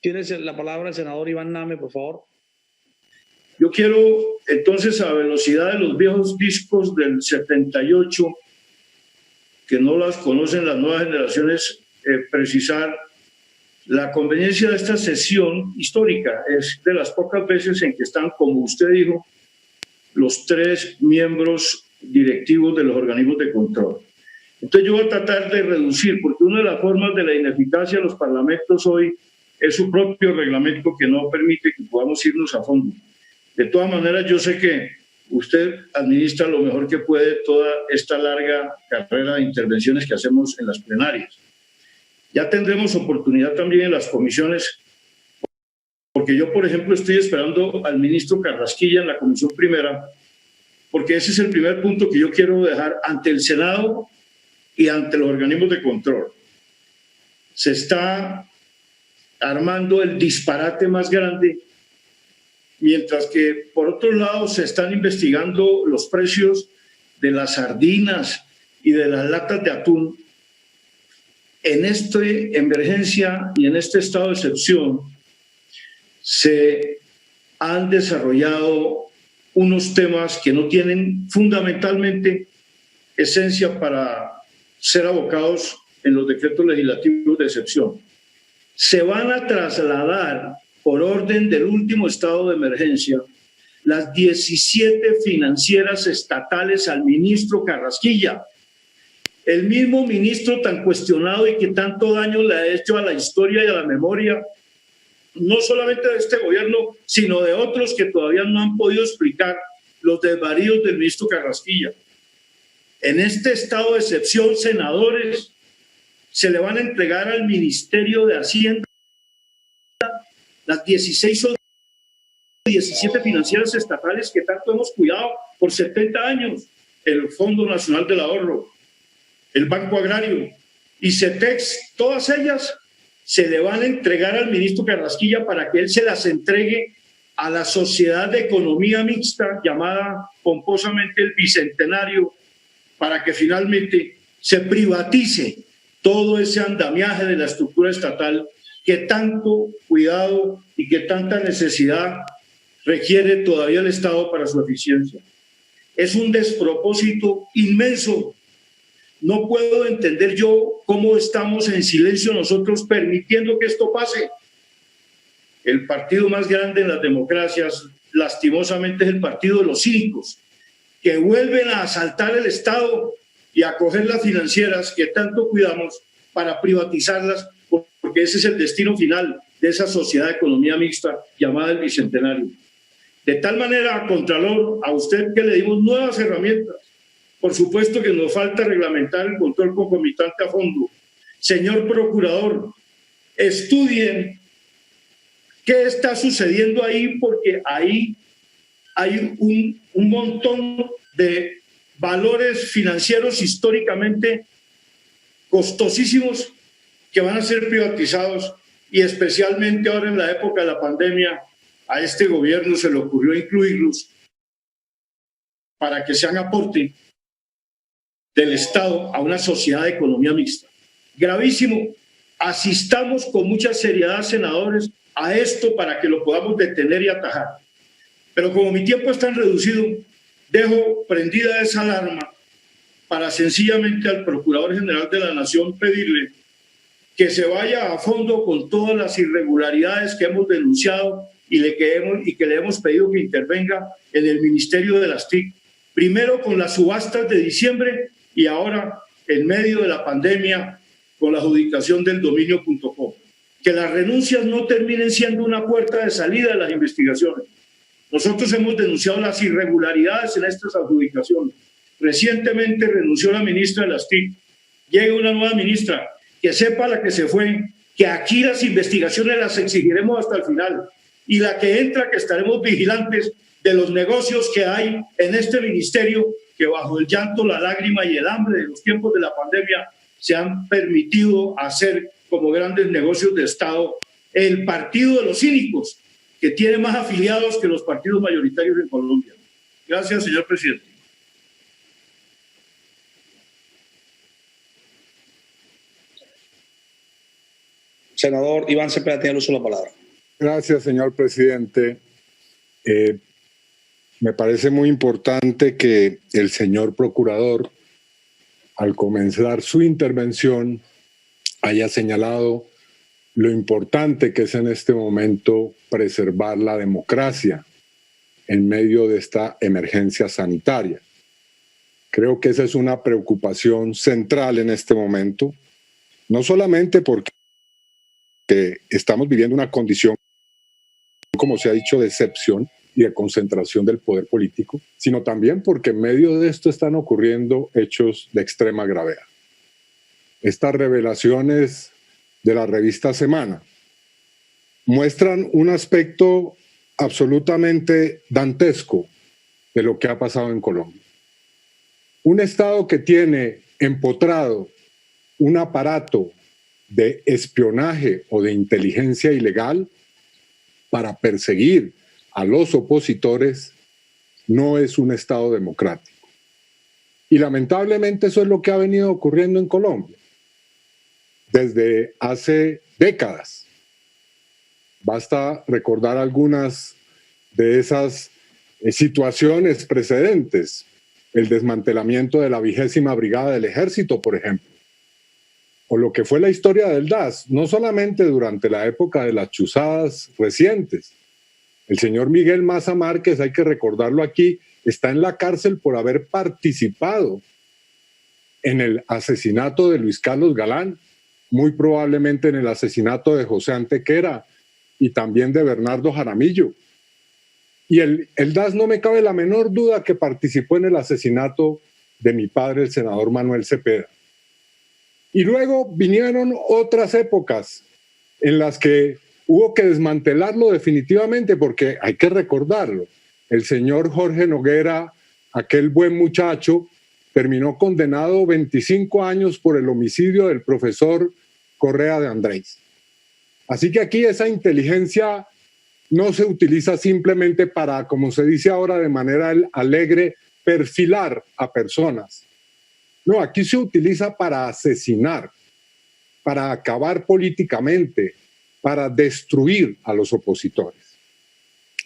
Tiene la palabra el senador Iván Name, por favor. Yo quiero entonces, a velocidad de los viejos discos del 78, que no las conocen las nuevas generaciones, precisar la conveniencia de esta sesión histórica. Es de las pocas veces en que están, como usted dijo, los 3 miembros directivos de los organismos de control. Entonces yo voy a tratar de reducir, porque una de las formas de la ineficacia de los parlamentos hoy es su propio reglamento, que no permite que podamos irnos a fondo. De todas maneras, yo sé que usted administra lo mejor que puede toda esta larga carrera de intervenciones que hacemos en las plenarias. Ya tendremos oportunidad también en las comisiones, porque yo, por ejemplo, estoy esperando al ministro Carrasquilla en la comisión primera, porque ese es el primer punto que yo quiero dejar ante el Senado y ante los organismos de control. Se está armando el disparate más grande, mientras que por otro lado se están investigando los precios de las sardinas y de las latas de atún. En esta emergencia y en este estado de excepción se han desarrollado unos temas que no tienen fundamentalmente esencia para ser abocados en los decretos legislativos de excepción. Se van a trasladar por orden del último estado de emergencia las 17 financieras estatales al ministro Carrasquilla, el mismo ministro tan cuestionado y que tanto daño le ha hecho a la historia y a la memoria, no solamente de este gobierno, sino de otros que todavía no han podido explicar los desvaríos del ministro Carrasquilla. En este estado de excepción, senadores se le van a entregar al Ministerio de Hacienda las 16 o 17 financieras estatales que tanto hemos cuidado por 70 años, el Fondo Nacional del Ahorro, el Banco Agrario y CETEX, todas ellas se le van a entregar al ministro Carrasquilla para que él se las entregue a la Sociedad de Economía Mixta, llamada pomposamente el Bicentenario, para que finalmente se privatice todo ese andamiaje de la estructura estatal que tanto cuidado y que tanta necesidad requiere todavía el Estado para su eficiencia. Es un despropósito inmenso. No puedo entender yo cómo estamos en silencio nosotros permitiendo que esto pase. El partido más grande en las democracias, lastimosamente, es el partido de los cínicos, que vuelven a asaltar el Estado y a coger las financieras que tanto cuidamos para privatizarlas, porque ese es el destino final de esa sociedad de economía mixta llamada el Bicentenario. De tal manera, Contralor, a usted que le dimos nuevas herramientas, por supuesto que nos falta reglamentar el control concomitante a fondo. Señor Procurador, estudien qué está sucediendo ahí, porque ahí hay un montón de valores financieros históricamente costosísimos que van a ser privatizados, y especialmente ahora en la época de la pandemia a este gobierno se le ocurrió incluirlos para que sean aporte del Estado a una sociedad de economía mixta. Gravísimo. Asistamos con mucha seriedad, senadores, a esto para que lo podamos detener y atajar. Pero como mi tiempo es tan reducido, dejo prendida esa alarma para sencillamente al Procurador General de la Nación pedirle que se vaya a fondo con todas las irregularidades que hemos denunciado y que le hemos pedido que intervenga en el Ministerio de las TIC, primero con las subastas de diciembre y ahora en medio de la pandemia con la adjudicación del dominio.com. Que las renuncias no terminen siendo una puerta de salida de las investigaciones. Nosotros hemos denunciado las irregularidades en estas adjudicaciones. Recientemente renunció la ministra de las TIC. Llega una nueva ministra, que sepa la que se fue, que aquí las investigaciones las exigiremos hasta el final, y la que entra, que estaremos vigilantes de los negocios que hay en este ministerio, que bajo el llanto, la lágrima y el hambre de los tiempos de la pandemia se han permitido hacer como grandes negocios de Estado el partido de los cínicos, que tiene más afiliados que los partidos mayoritarios en Colombia. Gracias, señor presidente. Senador Iván Cepeda tiene el uso de la palabra. Gracias, señor presidente. Me parece muy importante que el señor procurador, al comenzar su intervención, haya señalado lo importante que es en este momento preservar la democracia en medio de esta emergencia sanitaria. Creo que esa es una preocupación central en este momento, no solamente porque estamos viviendo una condición, como se ha dicho, de excepción y de concentración del poder político, sino también porque en medio de esto están ocurriendo hechos de extrema gravedad. Estas revelaciones de la revista Semana muestran un aspecto absolutamente dantesco de lo que ha pasado en Colombia. Un Estado que tiene empotrado un aparato de espionaje o de inteligencia ilegal para perseguir a los opositores no es un Estado democrático. Y lamentablemente eso es lo que ha venido ocurriendo en Colombia desde hace décadas. Basta recordar algunas de esas situaciones precedentes. El desmantelamiento de la 20ª Brigada del Ejército, por ejemplo, o lo que fue la historia del DAS, no solamente durante la época de las chuzadas recientes. El señor Miguel Maza Márquez, hay que recordarlo aquí, está en la cárcel por haber participado en el asesinato de Luis Carlos Galán, muy probablemente en el asesinato de José Antequera y también de Bernardo Jaramillo. Y el DAS no me cabe la menor duda que participó en el asesinato de mi padre, el senador Manuel Cepeda. Y luego vinieron otras épocas en las que hubo que desmantelarlo definitivamente, porque hay que recordarlo. El señor Jorge Noguera, aquel buen muchacho, terminó condenado 25 años por el homicidio del profesor Correa de Andrés. Así que aquí esa inteligencia no se utiliza simplemente para, como se dice ahora de manera alegre, perfilar a personas. No, aquí se utiliza para asesinar, para acabar políticamente, para destruir a los opositores.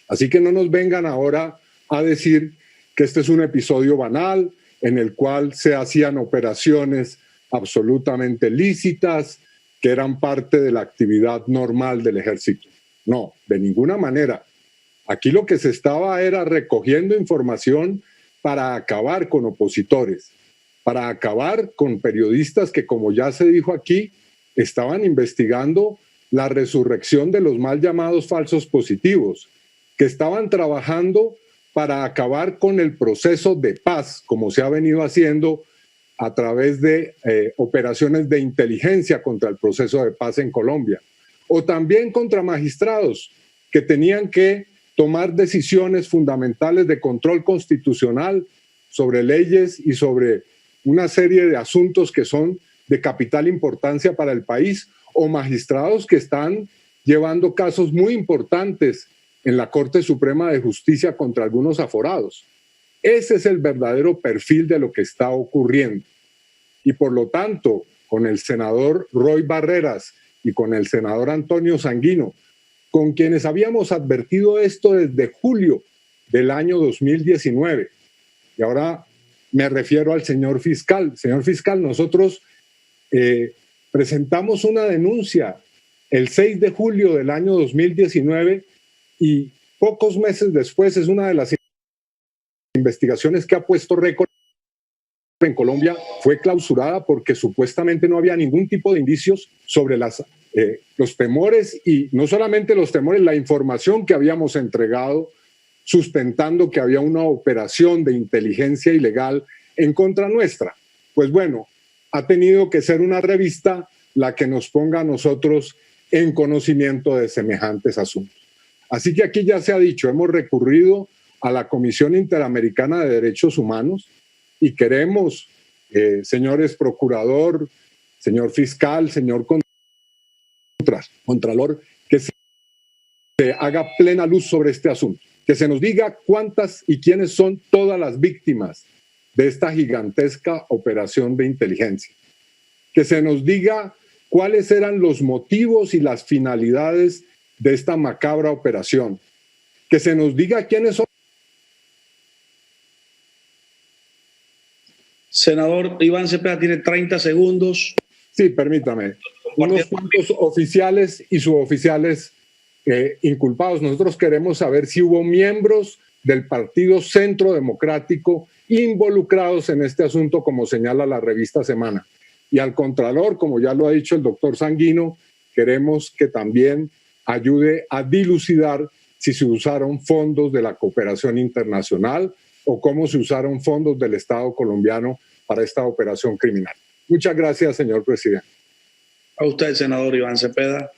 Así que no nos vengan ahora a decir que este es un episodio banal en el cual se hacían operaciones absolutamente lícitas que eran parte de la actividad normal del ejército. No, de ninguna manera. Aquí lo que se estaba era recogiendo información para acabar con opositores, para acabar con periodistas que, como ya se dijo aquí, estaban investigando la resurrección de los mal llamados falsos positivos, que estaban trabajando para acabar con el proceso de paz, como se ha venido haciendo a través de operaciones de inteligencia contra el proceso de paz en Colombia, o también contra magistrados que tenían que tomar decisiones fundamentales de control constitucional sobre leyes y sobre una serie de asuntos que son de capital importancia para el país, o magistrados que están llevando casos muy importantes en la Corte Suprema de Justicia contra algunos aforados. Ese es el verdadero perfil de lo que está ocurriendo. Y por lo tanto, con el senador Roy Barreras y con el senador Antonio Sanguino, con quienes habíamos advertido esto desde julio del año 2019. Y ahora me refiero al señor fiscal. Señor fiscal, nosotros presentamos una denuncia el 6 de julio del año 2019 y pocos meses después es una de las investigaciones que ha puesto récord en Colombia, fue clausurada porque supuestamente no había ningún tipo de indicios sobre los temores, y no solamente los temores, la información que habíamos entregado sustentando que había una operación de inteligencia ilegal en contra nuestra. Pues bueno, ha tenido que ser una revista la que nos ponga a nosotros en conocimiento de semejantes asuntos. Así que aquí ya se ha dicho, hemos recurrido a la Comisión Interamericana de Derechos Humanos y queremos, señores procurador, señor fiscal, señor contralor, que se haga plena luz sobre este asunto, que se nos diga cuántas y quiénes son todas las víctimas de esta gigantesca operación de inteligencia, que se nos diga cuáles eran los motivos y las finalidades de esta macabra operación. Que se nos diga quiénes son. Senador Iván Cepeda tiene 30 segundos. Sí, permítame. Unos cuantos oficiales y suboficiales inculpados. Nosotros queremos saber si hubo miembros del Partido Centro Democrático involucrados en este asunto, como señala la revista Semana. Y al Contralor, como ya lo ha dicho el doctor Sanguino, queremos que también ayude a dilucidar si se usaron fondos de la cooperación internacional o cómo se usaron fondos del Estado colombiano para esta operación criminal. Muchas gracias, señor presidente. A usted, senador Iván Cepeda.